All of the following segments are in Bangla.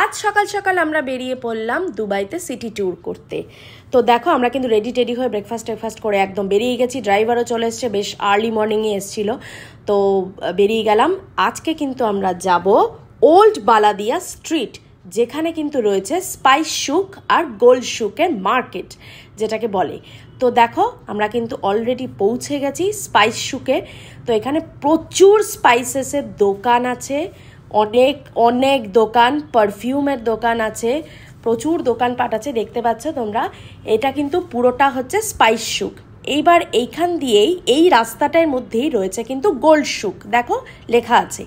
আজ সকাল সকাল আমরা বেরিয়ে পড়লাম দুবাইতে সিটি ট্যুর করতে। তো দেখো আমরা কিন্তু রেডি হয়ে ব্রেকফাস্ট করে একদম বেরিয়ে গেছি। ড্রাইভারও চলে এসছে, বেশ আর্লি মর্নিংয়ে এসেছিল। তো বেরিয়ে গেলাম। আজকে কিন্তু আমরা যাব ওল্ড বালাদিয়া স্ট্রিট, যেখানে কিন্তু রয়েছে স্পাইস শুক আর গোল্ড শুকের মার্কেট যেটাকে বলে। তো দেখো আমরা কিন্তু অলরেডি পৌঁছে গেছি স্পাইস শুকে। তো এখানে প্রচুর স্পাইসেসের দোকান আছে, অনেক অনেক দোকান, পারফিউমের দোকান আছে, প্রচুর দোকানপাট আছে। দেখতে পাচ্ছ তোমরা, এটা কিন্তু পুরোটা হচ্ছে স্পাইস শুক। এইবার এইখান দিয়েই এই রাস্তাটার মধ্যেই রয়েছে কিন্তু গোল্ড শুক, দেখো লেখা আছে।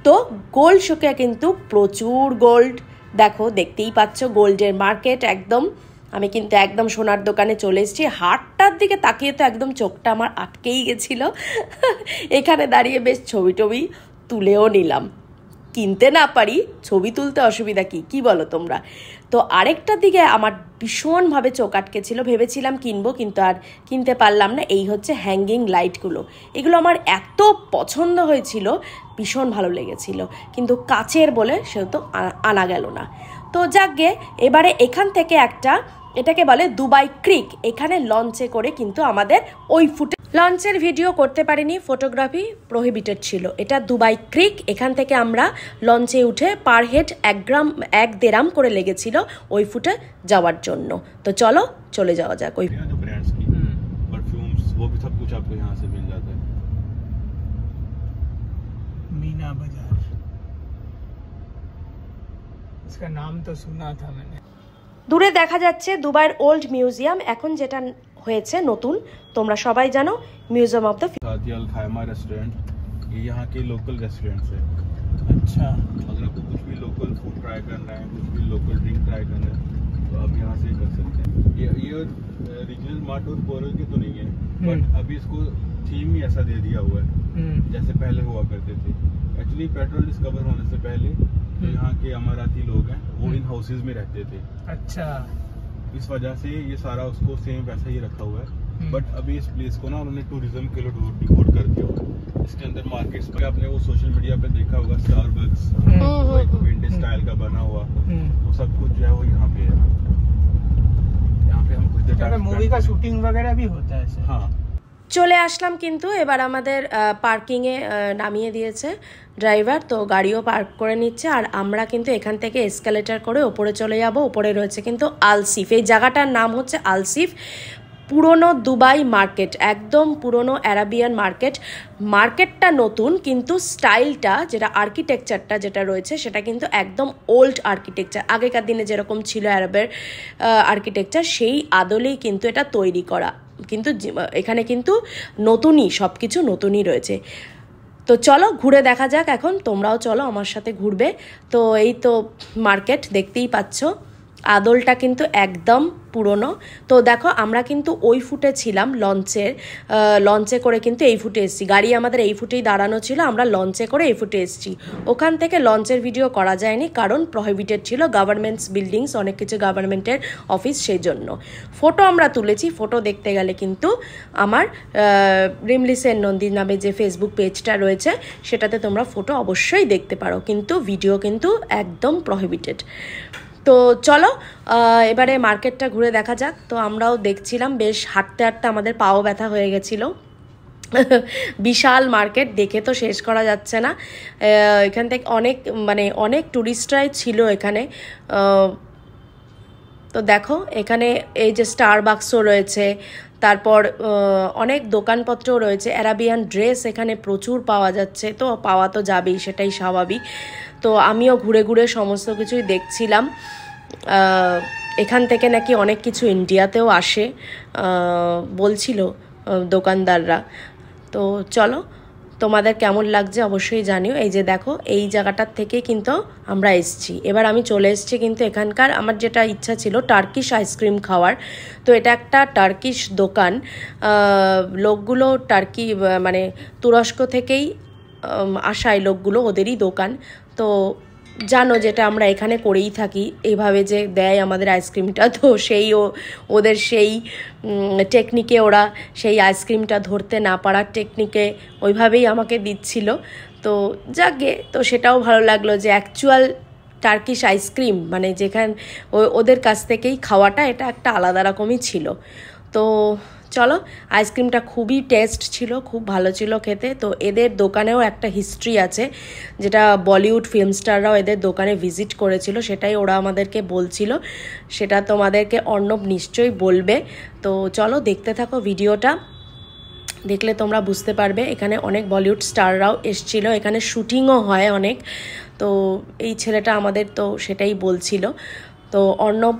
তো গোল্ড শুকে কিন্তু প্রচুর গোল্ড, দেখো দেখতেই পাচ্ছ গোল্ডের মার্কেট একদম। আমি কিন্তু একদম সোনার দোকানে চলে এসেছি। হাটটার দিকে তাকিয়ে তো একদম চোখটা আমার আটকেই গেছিল। এখানে দাঁড়িয়ে বেশ ছবি টবি তুলেও নিলাম। কিনতে না পারি, ছবি তুলতে অসুবিধা কি বলো তোমরা? তো আরেকটার দিকে আমার ভীষণভাবে চোখ আটকেছিল, ভেবেছিলাম কিনবো কিন্তু আর কিনতে পারলাম না। এই হচ্ছে হ্যাঙ্গিং লাইটগুলো, এগুলো আমার এত পছন্দ হয়েছিল, ভীষণ ভালো লেগেছিল, কিন্তু কাচের বলে সেহেতু আনা গেল না। তো যাকগে, এবারে এখান থেকে একটা, এটাকে বলে দুবাই ক্রিক, এখানে লঞ্চে করে কিন্তু আমাদের ওই ফুটে লঞ্চের ভিডিও করতে পারিনি, ফটোগ্রাফি প্রহিবিটেড ছিল। এটা দুবাই ক্রিক, এখান থেকে আমরা লঞ্চে উঠে পার হেড 1 দেরাম করে লেগেছিল ওই ফুটে যাওয়ার জন্য। তো চলো চলে যাওয়া যাক। ওই मीना बाजार, इसका नाम तो सुना था मैंने। দূরে দেখা যাচ্ছে দুবাইয়ের ওল্ড মিউজিয়াম, এখন যেটা হয়েছে নতুন, তোমরা সবাই জানো, म्यूजियम ऑफ द सादिया अल खायमा रेस्टोरेंट। ये यहाँ के लोकल रेस्टोरेंट्स है। अच्छा, अगर आपको कुछ भी लोकल फूड ट्राई करना है, कुछ भी लोकल ड्रिंक ट्राई करना है, तो आप यहाँ से कर सकते हैं। ये रीजनल मार्ट और बोरल के तो नहीं है, बट अभी इसको थीम ही ऐसा दे दिया हुआ है जैसे पहले हुआ करते थे। एक्चुअली पेट्रोल डिस्कवर होने से पहले जो यहाँ के अमाराती लोग हैं वो इन हाउसेज में रहते थे। अच्छा, इस वजह से ये सारा उसको सेम वैसा ही रखा हुआ है। बट अभी इस प्लेस को ना उन्होंने टूरिज्म के लिए डिवोट कर दिया हुआ है। इसके अंदर मार्केट्स पे आपने वो सोशल मीडिया पे देखा होगा, स्टारबक्स विंटेज स्टाइल का बना हुआ, वो सब कुछ जो है वो यहाँ पे है। यहाँ पे हम कुछ मूवी का शूटिंग वगैरह भी होता है। हाँ, চলে আসলাম কিন্তু এবার আমাদের পার্কিংয়ে নামিয়ে দিয়েছে ড্রাইভার। তো গাড়িও পার্ক করে নিচ্ছে, আর আমরা কিন্তু এখান থেকে এসকালেটার করে ওপরে চলে যাব। ওপরে রয়েছে কিন্তু আলসিফ, এই জায়গাটার নাম হচ্ছে আলসিফ। পুরনো দুবাই মার্কেট, একদম পুরনো অ্যারাবিয়ান মার্কেট। মার্কেটটা নতুন, কিন্তু স্টাইলটা যেটা আর্কিটেকচারটা যেটা রয়েছে সেটা কিন্তু একদম ওল্ড আর্কিটেকচার, আগেকার দিনে যেরকম ছিল অ্যারাবের আর্কিটেকচার, সেই আদলেই কিন্তু এটা তৈরি করা। কিন্তু এখানে কিন্তু নতুনই, সব কিছু নতুনই রয়েছে। তো চলো ঘুরে দেখা যাক এখন, তোমরাও চলো আমার সাথে ঘুরবে। তো এই তো মার্কেট দেখতেই পাচ্ছ, আদলটা কিন্তু একদম পুরনো। তো দেখো আমরা কিন্তু ওই ফুটে ছিলাম, লঞ্চে করে কিন্তু এই ফুটে এসেছি। গাড়ি আমাদের এই ফুটেই দাঁড়ানো ছিল, আমরা লঞ্চে করে এই ফুটে এসেছি। ওখান থেকে লঞ্চের ভিডিও করা যায়নি, কারণ প্রহিবিটেড ছিল, গভর্নমেন্টস বিল্ডিংস, অনেক কিছু গভর্নমেন্টের অফিস, সেই জন্য। ফটো আমরা তুলেছি, ফটো দেখতে গেলে কিন্তু আমার রিমলি সেন নন্দী নামে যে ফেসবুক পেজটা রয়েছে সেটাতে তোমরা ফটো অবশ্যই দেখতে পারো, কিন্তু ভিডিও কিন্তু একদম প্রহিবিটেড। তো চলো এবারে মার্কেটটা ঘুরে দেখা যাক। তো আমরাও দেখছিলাম, বেশ হাঁটতে হাঁটতে আমাদের পাও ব্যথা হয়ে গেছিলো। বিশাল মার্কেট, দেখে তো শেষ করা যাচ্ছে না। এখান থেকে অনেক টুরিস্টরাই ছিল এখানে। তো দেখো এখানে এই যে স্টারবাক্সও রয়েছে, তারপর অনেক দোকানপত্রও রয়েছে। অ্যারাবিয়ান ড্রেস এখানে প্রচুর পাওয়া যাচ্ছে, তো পাওয়া তো যাবেই, সেটাই স্বাভাবিক। তো আমিও ঘুরে ঘুরে সমস্ত কিছুই দেখছিলাম। এখান থেকে নাকি অনেক কিছু ইন্ডিয়াতেও আসে বলছিল দোকানদাররা। তো চলো তোমাদের কেমন লাগছে অবশ্যই জানিও। এই যে দেখো, এই জায়গাটার থেকে কিন্তু আমরা এসেছি। এবার আমি চলে এসেছি কিন্তু এখানকার, আমার যেটা ইচ্ছা ছিল টার্কিশ আইসক্রিম খাওয়ার। তো এটা একটা টার্কিশ দোকান, লোকগুলো টার্কি মানে তুরস্ক থেকেই আসা এই লোকগুলো, ওদেরই দোকান। তো জানো যেটা আমরা এখানে করেই থাকি, এইভাবে যে দেয় আমাদের আইসক্রিমটা, তো ওদের সেই টেকনিকে, ওরা সেই আইসক্রিমটা ধরতে না পারার টেকনিকে ওইভাবেই আমাকে দিচ্ছিল। তো যাকে, তো সেটাও ভালো লাগলো যে অ্যাকচুয়াল টার্কিশ আইসক্রিম, মানে যেখানে ওদের কাছ থেকেই খাওয়াটা এটা একটা আলাদা রকমই ছিল। তো চলো, আইসক্রিমটা খুবই টেস্ট ছিল, খুব ভালো ছিল খেতে। তো এদের দোকানেও একটা হিস্ট্রি আছে, যেটা বলিউড ফিল্ম স্টাররাও এদের দোকানে ভিজিট করেছিল, সেটাই ওরা আমাদেরকে বলছিল, সেটা তোমাদেরকে অর্ণব নিশ্চয়ই বলবে। তো চলো দেখতে থাকো ভিডিওটা, দেখলে তোমরা বুঝতে পারবে। এখানে অনেক বলিউড স্টাররাও এসছিল, এখানে শুটিংও হয় অনেক। তো এই ছেলেটা আমাদের তো সেটাই বলছিল। তো অর্ণব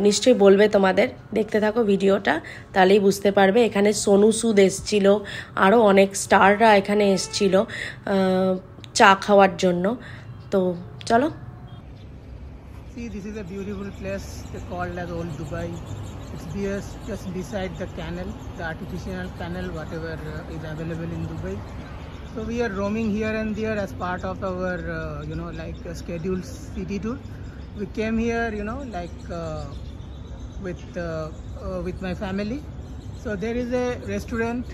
নিশ্চয়ই বলবে তোমাদের, দেখতে থাকো ভিডিওটা, তাহলেই বুঝতে পারবে। এখানে সোনু সুদ এসছিল, আরও অনেক স্টাররা এখানে এসছিল চা খাওয়ার জন্য। তো চলো। See, this is a beautiful place called as Old Dubai. It's just beside the canal, the artificial canal, whatever is available in Dubai. So we are roaming here and there as part of our, like a scheduled city tour. We came here, with my family. So there is a restaurant.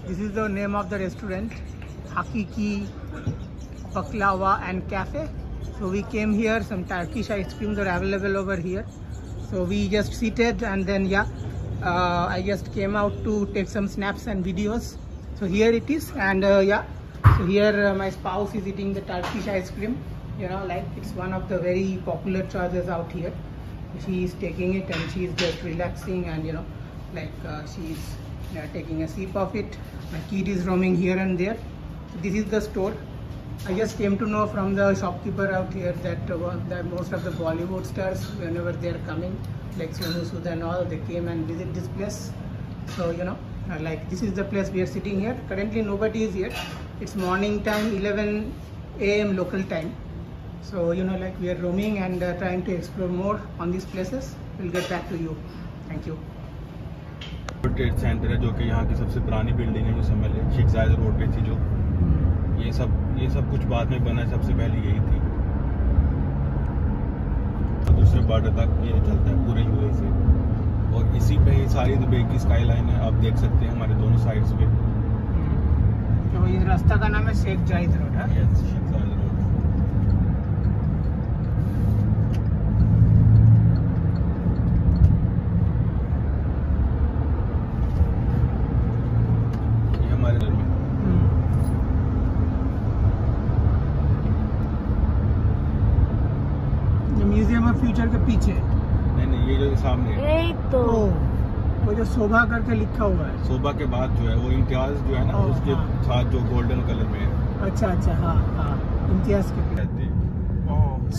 This is the name of the restaurant, Hakiki Baklava and Cafe. So we came here, some Turkish ice creams are available over here. So we just seated and then I just came out to take some snaps and videos. So here it is, and so here my spouse is eating the Turkish ice cream. Like it's one of the very popular choices out here. She is taking it and she is just relaxing, and she is taking a sip of it. My kid is roaming here and there. So this is the store. I just came to know from the shopkeeper out here that most of the Bollywood stars, whenever they are coming, like Sonu Sood and all, they came and visit this place. So like this is the place we are sitting here. Currently nobody is here. It's morning time, 11 a.m. local time. So like we are roaming and trying to explore more on these places. We'll get back to you. Thank you. Trade centre है, जो कि यहाँ की सबसे पुरानी बिल्डिंग है, जो समझ ले शेख जायद रोड पे थी, जो ये सब कुछ बाद में बना है, सबसे पहले यही थी। तो दूसरे बॉर्डर तक ये चलता है पूरे यूएई से, और इसी पे ही सारी दुबई की स्काई लाइन है, आप देख सकते हैं हमारे दोनों साइड्स पे। तो ये रास्ता का नाम है शेख जायद रोड। यस, शेख जायद रोड। ये हमारे घर में म्यूजियम ऑफ फ्यूचर के पीछे। नहीं, ये जो सामने है, এই তো वो जो शोभा करके लिखा हुआ है। शोभा के बाद जो है वो इम्तियाज जो है ना, उसके साथ जो गोल्डन कलर में है। अच्छा, हाँ, इम्तियाज के पीछे। कहते हैं।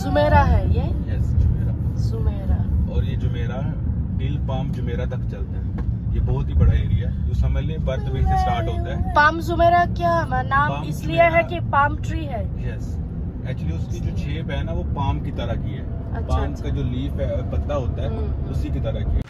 जुमेरा है ये, यस, जुमेरा। जुमेरा। और ये जुमेरा टिल पाम जुमेरा तक चलता है। ये बहुत ही बड़ा एरिया है, जो समझ ले बर्थ वे से स्टार्ट होता है। पाम जुमेरा क्या नाम पाम इसलिए जुमेरा है कि पाम ट्री है। यस, एक्चुअली उसकी जो शेप है ना, वो पाम की तरह की है। पाम का जो लीफ है, पत्ता होता है, उसी की तरह की है।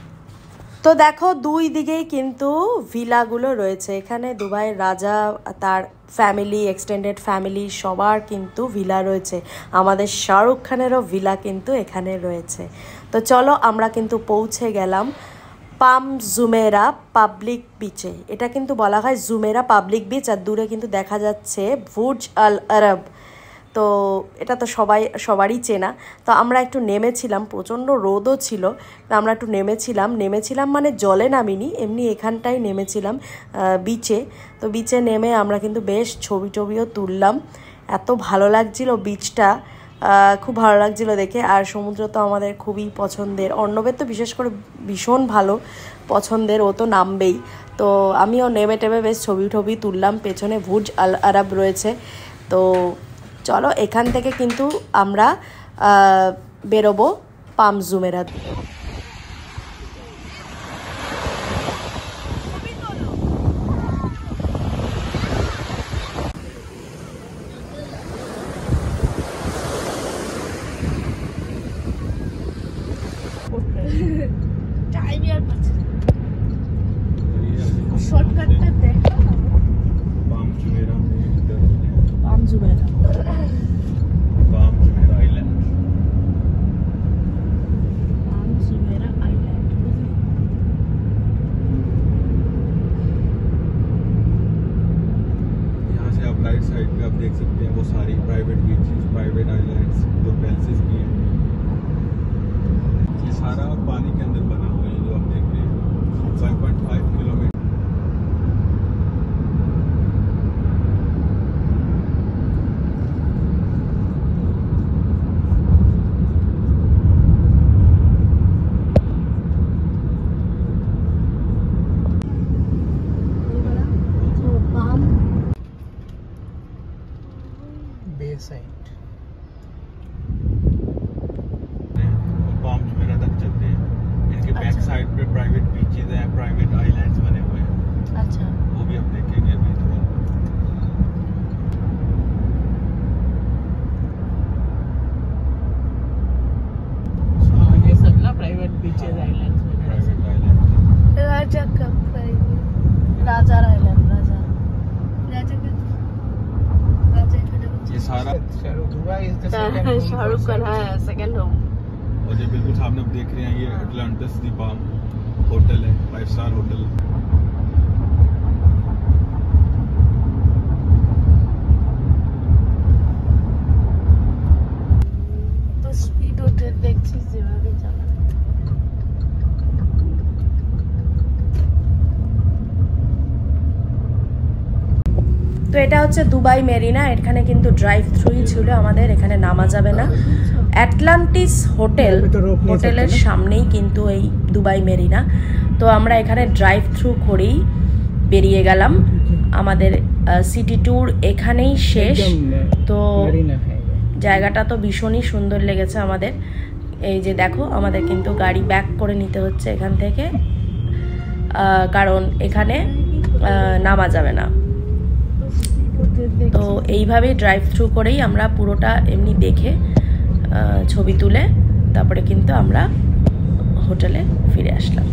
তো দেখো দুই দিকেই কিন্তু ভিলাগুলো রয়েছে। এখানে দুবাইয়ের রাজা, তার ফ্যামিলি, এক্সটেন্ডেড ফ্যামিলি, সবার কিন্তু ভিলা রয়েছে। আমাদের শাহরুখ খানেরও ভিলা কিন্তু এখানে রয়েছে। তো চলো, আমরা কিন্তু পৌঁছে গেলাম পাম জুমেরা পাবলিক বিচে। এটা কিন্তু বলা হয় জুমেরা পাবলিক বিচ, আর দূরে কিন্তু দেখা যাচ্ছে বুর্জ আল আরব। তো এটা তো সবারই চেনা। তো আমরা একটু নেমেছিলাম, প্রচণ্ড রোদও ছিল, তো আমরা একটু নেমেছিলাম মানে জলে নামিনি, এমনি এখানটাই নেমেছিলাম বিচে। তো বিচে নেমে আমরা কিন্তু বেশ ছবিও তুললাম। এত ভালো লাগছিল বিচটা, খুব ভালো লাগছিল দেখে। আর সমুদ্র তো আমাদের খুবই পছন্দের, অর্ণবের তো বিশেষ করে ভীষণ ভালো পছন্দের, ও তো নামবেই। তো আমিও নেমে টেমে বেশ ছবি তুললাম। পেছনে বুর্জ আল আরব রয়েছে। তো চলো, এখান থেকে কিন্তু আমরা বেরোবো পাম জুমেরা। শর্টকাটটা দেখো, पाम जुमेरा में इधर Palm Jumeirah. Palm Jumeirah island. Palm right side पे आप देख सकते हैं वो सारी प्राइवेट बीचेस, प्राइवेट आइलैंड्स जो पैलेसेस की हैं, ये सारा पानी के अंदर बना हुआ है जो आप देख रहे हैं। 5.5 किलोमीटर साइड पाम जुमेरा तक चलते हैं। इनके बैक साइड पे प्राइवेट बीचेस हैं, प्राइवेट आइलैंड्स बने हुए हैं। अच्छा, वो भी आप देखेंगे अभी थोड़ा। ये सब ना private beaches islands private island राजा कब राजा आइलैंड, राजा ये सारा Dubai is the Shahrukh Khan है सेकंड होम। और ये बिल्कुल सामने आप देख रहे हैं ये अटलांटिस दी पाम होटल है, 5 स्टार होटल। তো স্পিড হোটেল দেখছিস যেভাবে চালায়। তো এটা হচ্ছে দুবাই মেরিনা। এখানে কিন্তু ড্রাইভ থ্রুই ছিল আমাদের, এখানে নামা যাবে না। অ্যাটলান্টিস হোটেলের সামনেই কিন্তু এই দুবাই মেরিনা। তো আমরা এখানে ড্রাইভ থ্রু করেই বেরিয়ে গেলাম। আমাদের সিটি ট্যুর এখানেই শেষ। তো জায়গাটা তো ভীষণই সুন্দর লেগেছে আমাদের। এই যে দেখো, আমাদের কিন্তু গাড়ি ব্যাক করে নিতে হচ্ছে এখান থেকে, কারণ এখানে নামা যাবে না। তো এইভাবেই ড্রাইভ থ্রু করেই আমরা পুরোটা এমনি দেখে ছবি তুলে তারপরে কিন্তু আমরা হোটেলে ফিরে আসলাম।